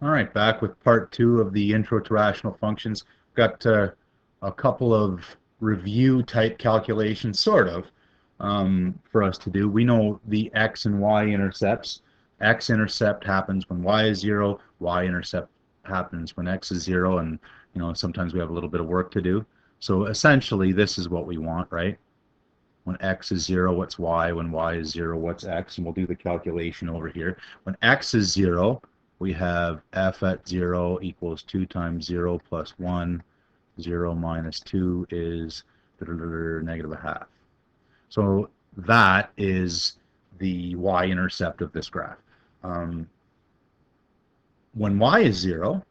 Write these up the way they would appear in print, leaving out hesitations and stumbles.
All right, back with part two of the Intro to Rational Functions. Got a couple of review type calculations, sort of, for us to do. We know the x and y intercepts. X-intercept happens when y is 0. Y-intercept happens when x is 0, and sometimes we have a little bit of work to do. So essentially, this is what we want, right? When x is 0, what's y? When y is 0, what's x? And we'll do the calculation over here. When x is 0, we have f at 0 equals 2 times 0 plus 1. 0 minus 2 is negative a half. So that is the y-intercept of this graph. When y is 0,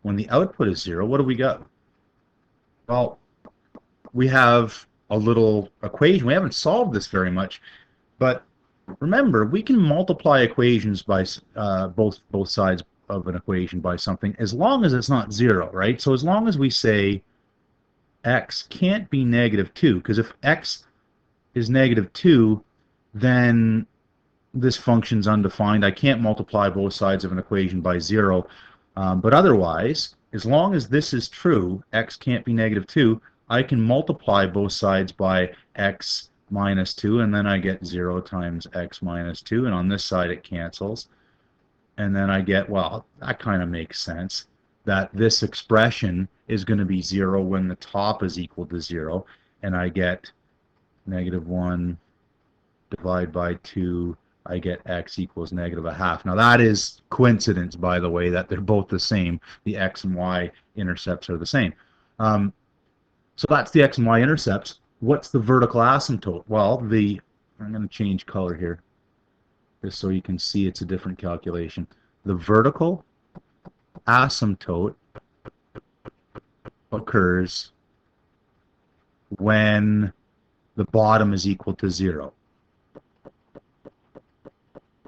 when the output is 0, what do we got? Well, we have a little equation. We haven't solved this very much, but remember, we can multiply equations by both sides of an equation by something as long as it's not 0, right? So as long as we say x can't be negative 2, because if x is negative 2, then this function's undefined. I can't multiply both sides of an equation by 0. But otherwise, as long as this is true, x can't be negative 2, I can multiply both sides by x minus 2, and then I get 0 times x minus 2, and on this side it cancels. And then I get, well, that kind of makes sense, that this expression is going to be 0 when the top is equal to 0, and I get negative 1 divided by 2, I get x equals negative a half. Now that is coincidence, by the way, that they're both the same. The x and y intercepts are the same. So that's the x and y intercepts. What's the vertical asymptote? Well, I'm going to change color here just so you can see it's a different calculation. The vertical asymptote occurs when the bottom is equal to 0,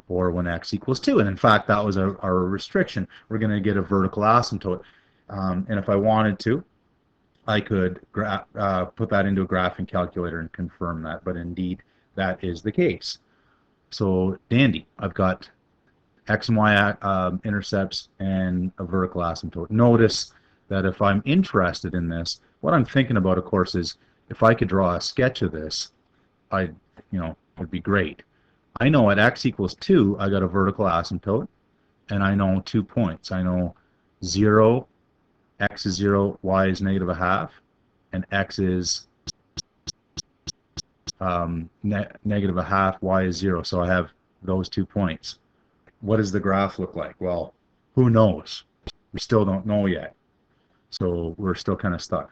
or when x equals 2. And in fact, that was our restriction. We're going to get a vertical asymptote. And if I wanted to, I could put that into a graphing calculator and confirm that. But indeed, that is the case. So dandy. I've got x and y intercepts and a vertical asymptote. Notice that if I'm interested in this, what I'm thinking about, of course, is if I could draw a sketch of this, it'd be great. I know at x equals 2, I got a vertical asymptote, and I know 2 points. I know 0, x is 0, y is negative a half, and x is negative a half, y is 0. So I have those 2 points. What does the graph look like? Well, who knows? We still don't know yet. So we're still kind of stuck.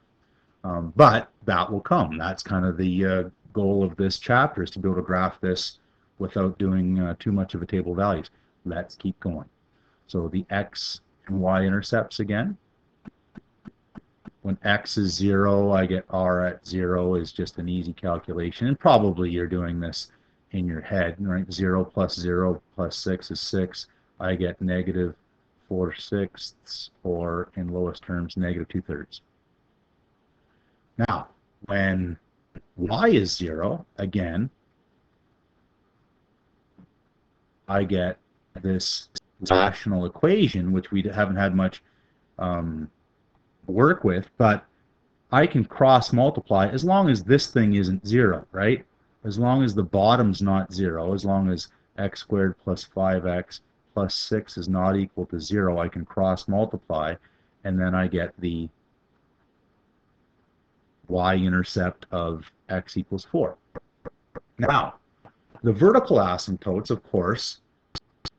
But that will come. That's kind of the goal of this chapter, is to be able to graph this without doing too much of a table of values. Let's keep going. So the x and y intercepts again. When x is 0, I get r at 0 is just an easy calculation. And probably you're doing this in your head, right? 0 plus 0 plus 6 is 6. I get negative 4/6, or in lowest terms, negative 2/3. Now, when y is 0, again, I get this rational equation, which we haven't had much work with, but I can cross multiply as long as this thing isn't 0, right? As long as the bottom's not 0, as long as x squared plus 5x plus 6 is not equal to 0, I can cross multiply, and then I get the y-intercept of x equals 4. Now, the vertical asymptotes, of course,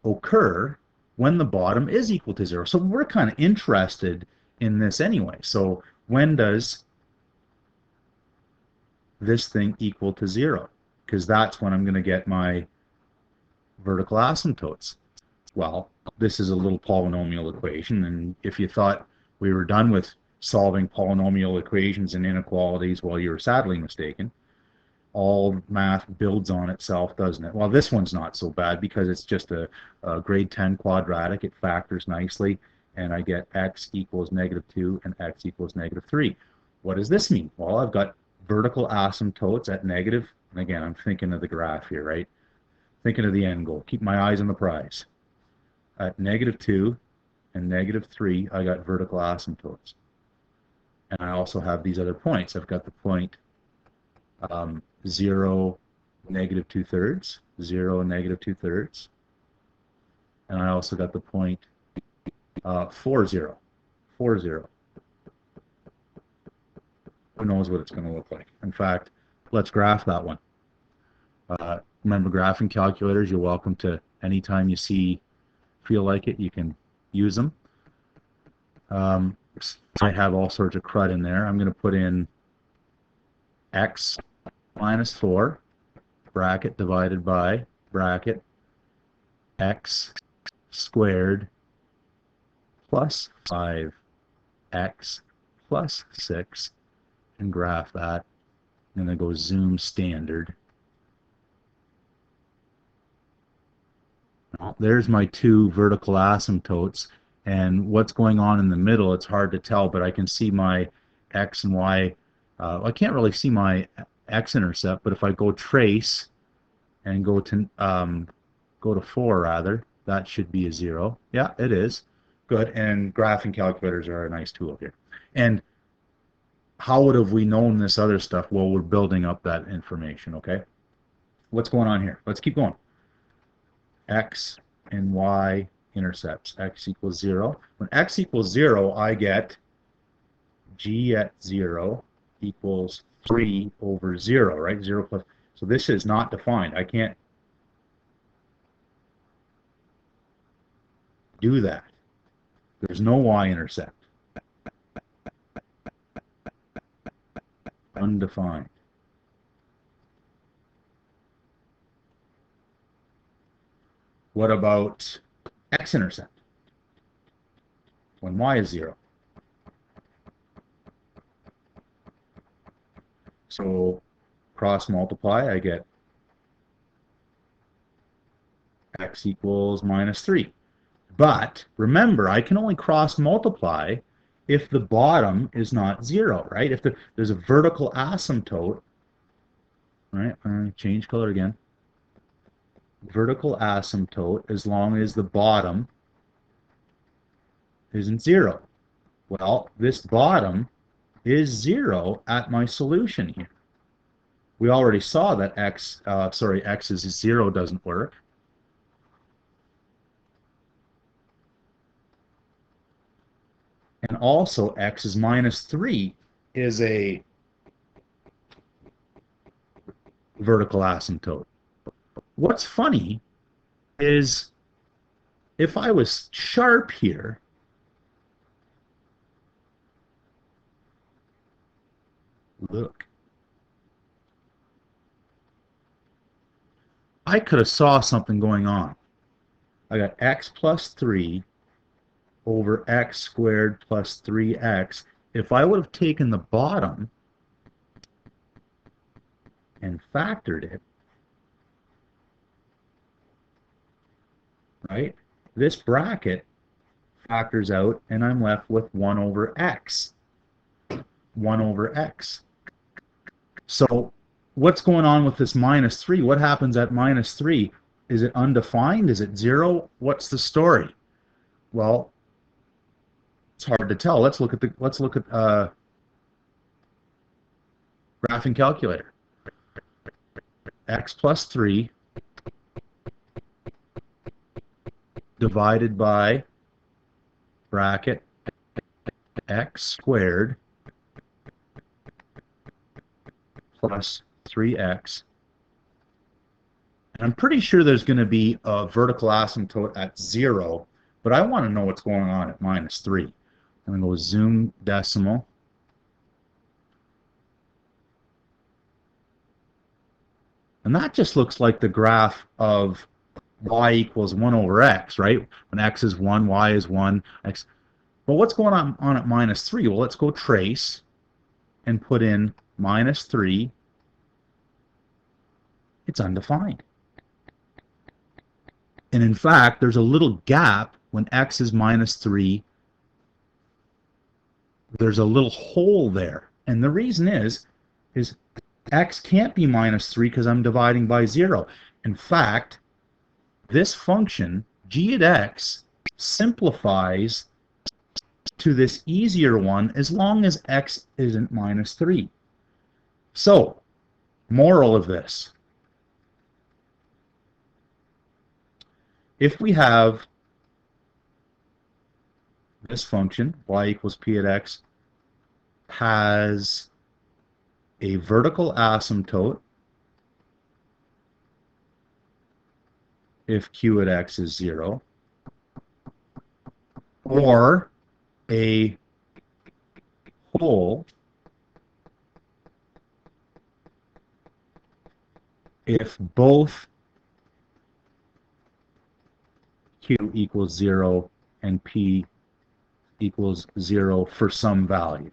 occur when the bottom is equal to 0. So we're kind of interested in this anyway. So when does this thing equal to 0? Because that's when I'm going to get my vertical asymptotes. Well, this is a little polynomial equation, and if you thought we were done with solving polynomial equations and inequalities, well, you're sadly mistaken. All math builds on itself, doesn't it? Well, this one's not so bad because it's just a grade 10 quadratic. It factors nicely, and I get x equals negative 2 and x equals negative 3. What does this mean? Well, I've got vertical asymptotes at negative, and again, I'm thinking of the graph here, right? thinking of the end goal. Keep my eyes on the prize. At -2 and -3, I got vertical asymptotes. And I also have these other points. I've got the point 0, -2/3, 0, -2/3. And I also got the point 4, 0, 4, 0. Who knows what it's going to look like? In fact, let's graph that one. Remember, graphing calculators, you're welcome to, anytime you feel like it, you can use them. I have all sorts of crud in there. I'm going to put in x minus 4, bracket, divided by, bracket, x squared plus 5x plus 6, and graph that. And then go zoom standard. There's my two vertical asymptotes, and what's going on in the middle, it's hard to tell, but I can see my x and y. I can't really see my x-intercept, but if I go trace and go to 4 rather, that should be a 0. Yeah, it is. Good. And graphing calculators are a nice tool here. And how would have we known this other stuff? Well, we're building up that information, okay? What's going on here? Let's keep going. X and y intercepts. X equals 0. When x equals 0, I get g at 0 equals 3 over 0, right? 0 plus. So this is not defined. I can't do that. There's no y-intercept. Undefined. What about x-intercept when y is 0? So cross multiply, I get x equals -3. But remember, I can only cross multiply if the bottom is not 0, right? If there's a vertical asymptote, right? Change color again. Vertical asymptote as long as the bottom isn't 0. Well, this bottom is 0 at my solution here. We already saw that x is 0 doesn't work. And also x is -3 is a vertical asymptote. What's funny is if I was sharp here, look, I could have saw something going on. I got x plus 3 over x squared plus 3x. If I would have taken the bottom and factored it, right, this bracket factors out and I'm left with 1 over x. 1 over x. So what's going on with this -3? What happens at -3? Is it undefined? Is it 0? What's the story? Well, it's hard to tell. Let's look at graphing calculator. X plus 3 divided by bracket x squared plus 3x. And I'm pretty sure there's going to be a vertical asymptote at 0, but I want to know what's going on at -3. I'm going to go zoom decimal. And that just looks like the graph of y equals 1 over x, right? When x is 1, y is 1, x. Well, what's going on at -3? Well, let's go trace and put in -3. It's undefined. And in fact, there's a little gap when x is -3. There's a little hole there. And the reason is x can't be -3 because I'm dividing by 0. In fact, this function, g at x, simplifies to this easier one as long as x isn't minus 3. So, moral of this, if we have this function, y equals p at x, has a vertical asymptote if q at x is 0, or a hole if both q equals 0 and p equals 0 for some value.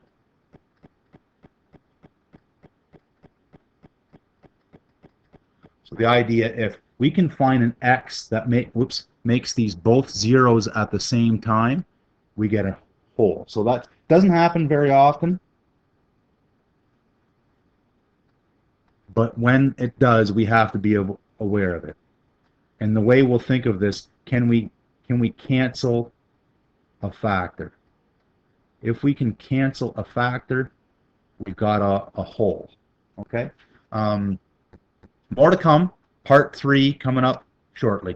So the idea, if we can find an x that makes these both zeros at the same time, we get a hole. So that doesn't happen very often, but when it does, we have to be aware of it. And the way we'll think of this, can we cancel a factor? If we can cancel a factor, we've got a hole. Okay? More to come. Part 3 coming up shortly.